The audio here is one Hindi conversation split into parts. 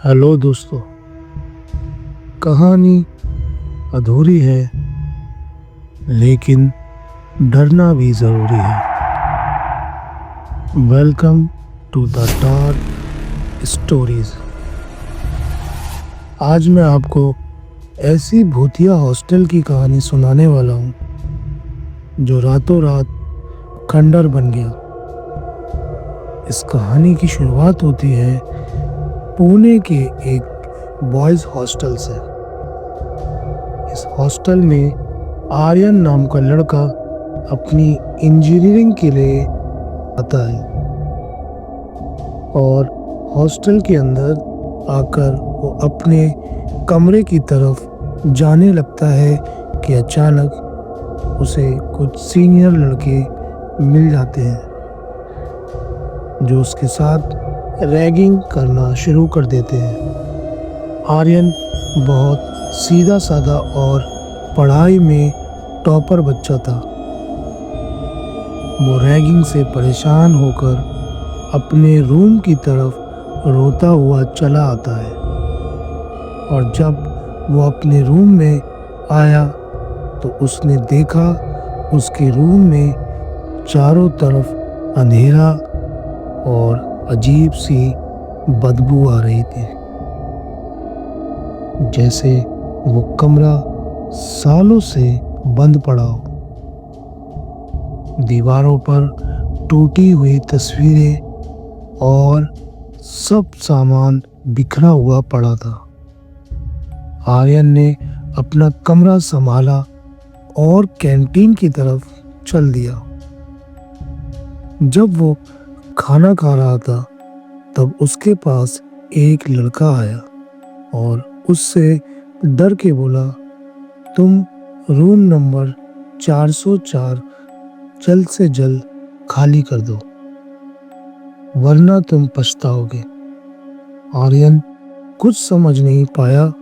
हेलो दोस्तों। कहानी अधूरी है लेकिन डरना भी ज़रूरी है। Welcome to the dark stories. आज मैं आपको ऐसी भूतिया हॉस्टल की कहानी सुनाने वाला हूँ जो रातों रात खंडर बन गया। इस कहानी की शुरुआत होती है पुणे के एक बॉयज़ हॉस्टल से। इस हॉस्टल में आर्यन नाम का लड़का अपनी इंजीनियरिंग के लिए आता है और हॉस्टल के अंदर आकर वो अपने कमरे की तरफ जाने लगता है कि अचानक उसे कुछ सीनियर लड़के मिल जाते हैं जो उसके साथ रैगिंग करना शुरू कर देते हैं। आर्यन बहुत सीधा साधा और पढ़ाई में टॉपर बच्चा था। वो रैगिंग से परेशान होकर अपने रूम की तरफ रोता हुआ चला आता है और जब वो अपने रूम में आया तो उसने देखा उसके रूम में चारों तरफ अंधेरा और अजीब सी बदबू आ रही थी, जैसे वो कमरा सालों से बंद पड़ा हो। दीवारों पर टूटी हुई तस्वीरें और सब सामान बिखरा हुआ पड़ा था। आर्यन ने अपना कमरा संभाला और कैंटीन की तरफ चल दिया। जब वो खाना खा रहा था तब उसके पास एक लड़का आया और उससे डर के बोला, तुम रूम नंबर 404 जल्द से जल्द खाली कर दो वरना तुम पछताओगे। आर्यन कुछ समझ नहीं पाया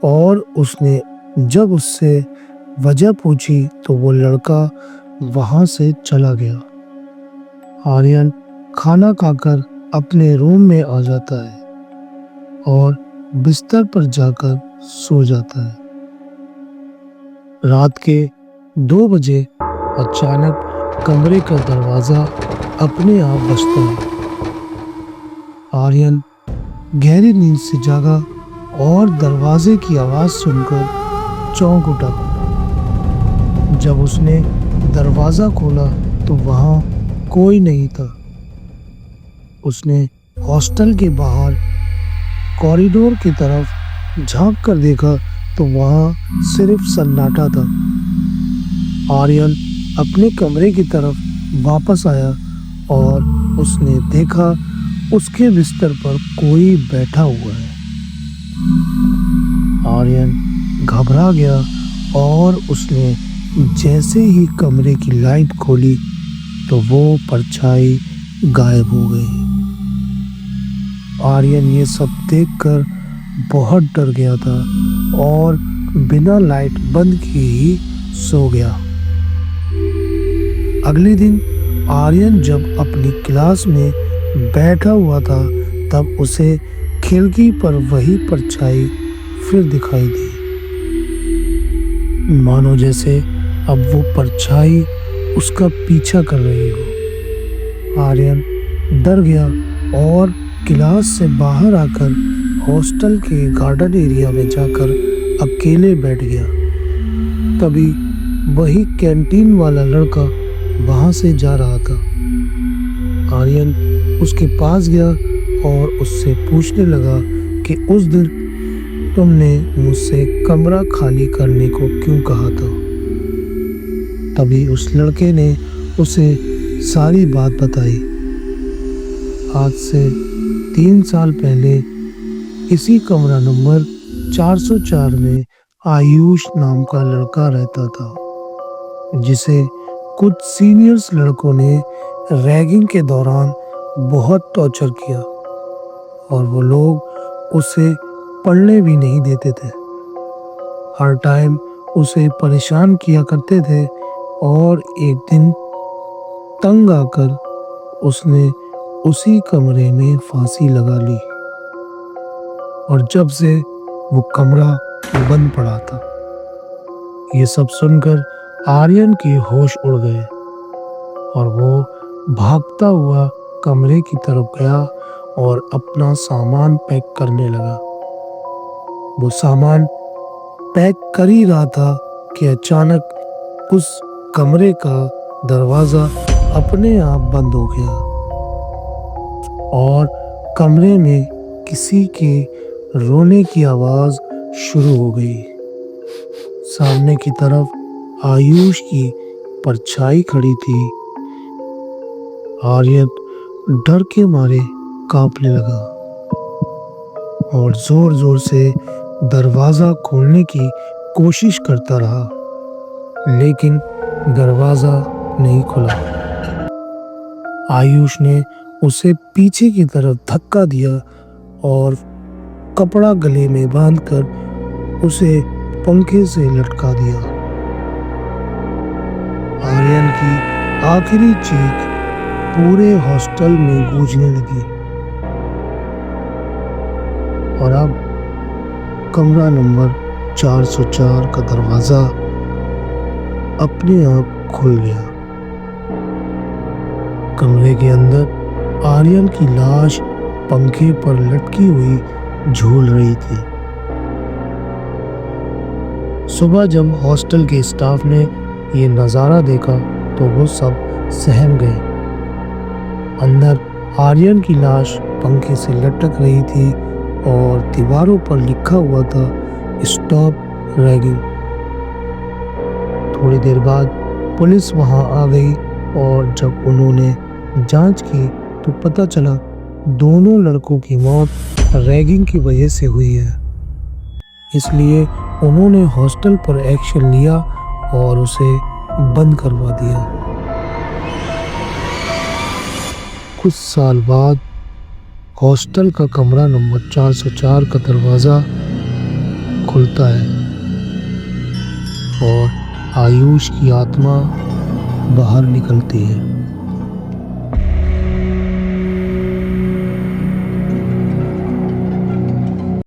और उसने जब उससे वजह पूछी तो वो लड़का वहां से चला गया। आर्यन खाना खाकर अपने रूम में आ जाता है और बिस्तर पर जाकर सो जाता है। रात के 2 बजे अचानक कमरे का दरवाजा अपने आप बजता है। आर्यन गहरी नींद से जागा और दरवाजे की आवाज सुनकर चौंक उठा। जब उसने दरवाजा खोला तो वहां कोई नहीं था। उसने हॉस्टल के बाहर कॉरिडोर की तरफ झांक कर देखा तो वहां सिर्फ सन्नाटा था। आर्यन अपने कमरे की तरफ वापस आया और उसने देखा उसके बिस्तर पर कोई बैठा हुआ है। आर्यन घबरा गया और उसने जैसे ही कमरे की लाइट खोली तो वो परछाई गायब हो गई। आर्यन ये सब देखकर बहुत डर गया था और बिना लाइट बंद किए ही सो गया। अगले दिन आर्यन जब अपनी क्लास में बैठा हुआ था तब उसे खिड़की पर वही परछाई फिर दिखाई दी, मानो जैसे अब वो परछाई उसका पीछा कर रही हो। आर्यन डर गया और क्लास से बाहर आकर हॉस्टल के गार्डन एरिया में जाकर अकेले बैठ गया। तभी वही कैंटीन वाला लड़का वहां से जा रहा था। आर्यन उसके पास गया और उससे पूछने लगा कि उस दिन तुमने मुझसे कमरा खाली करने को क्यों कहा था। तभी उस लड़के ने उसे सारी बात बताई। आज से 3 साल पहले इसी कमरा नंबर 404 में आयुष नाम का लड़का रहता था, जिसे कुछ सीनियर्स लड़कों ने रैगिंग के दौरान बहुत टॉर्चर किया और वो लोग उसे पढ़ने भी नहीं देते थे। हर टाइम उसे परेशान किया करते थे और एक दिन तंग आकर उसने उसी कमरे में फांसी लगा ली। और जब से वो कमरा बंद पड़ा था। ये सब सुनकर आर्यन के होश उड़ गए और वो भागता हुआ कमरे की तरफ गया और अपना सामान पैक करने लगा। वो सामान पैक कर ही रहा था कि अचानक उस कमरे का दरवाजा अपने आप बंद हो गया और कमरे में किसी के रोने की आवाज शुरू हो गई। सामने की तरफ आयुष की परछाई खड़ी थी। आर्यन डर के मारे कांपने लगा और जोर जोर से दरवाजा खोलने की कोशिश करता रहा, लेकिन दरवाजा नहीं खुला। आयुष ने उसे पीछे की तरफ धक्का दिया और कपड़ा गले में बांधकर उसे पंखे से लटका दिया। आर्यन की आखिरी चीख पूरे हॉस्टल में गूंजने लगी और अब कमरा नंबर 404 का दरवाजा अपने आप खुल गया। कमरे के अंदर आर्यन की लाश पंखे पर लटकी हुई झूल रही थी। सुबह जब हॉस्टल के स्टाफ ने ये नज़ारा देखा तो वो सब सहम गए। अंदर आर्यन की लाश पंखे से लटक रही थी और दीवारों पर लिखा हुआ था स्टॉप रैगिंग। थोड़ी देर बाद पुलिस वहां आ गई और जब उन्होंने जांच की तो पता चला दोनों लड़कों की मौत रैगिंग की वजह से हुई है। इसलिए उन्होंने हॉस्टल पर एक्शन लिया और उसे बंद करवा दिया। कुछ साल बाद हॉस्टल का कमरा नंबर 404 का दरवाज़ा खुलता है और आयुष की आत्मा बाहर निकलती है।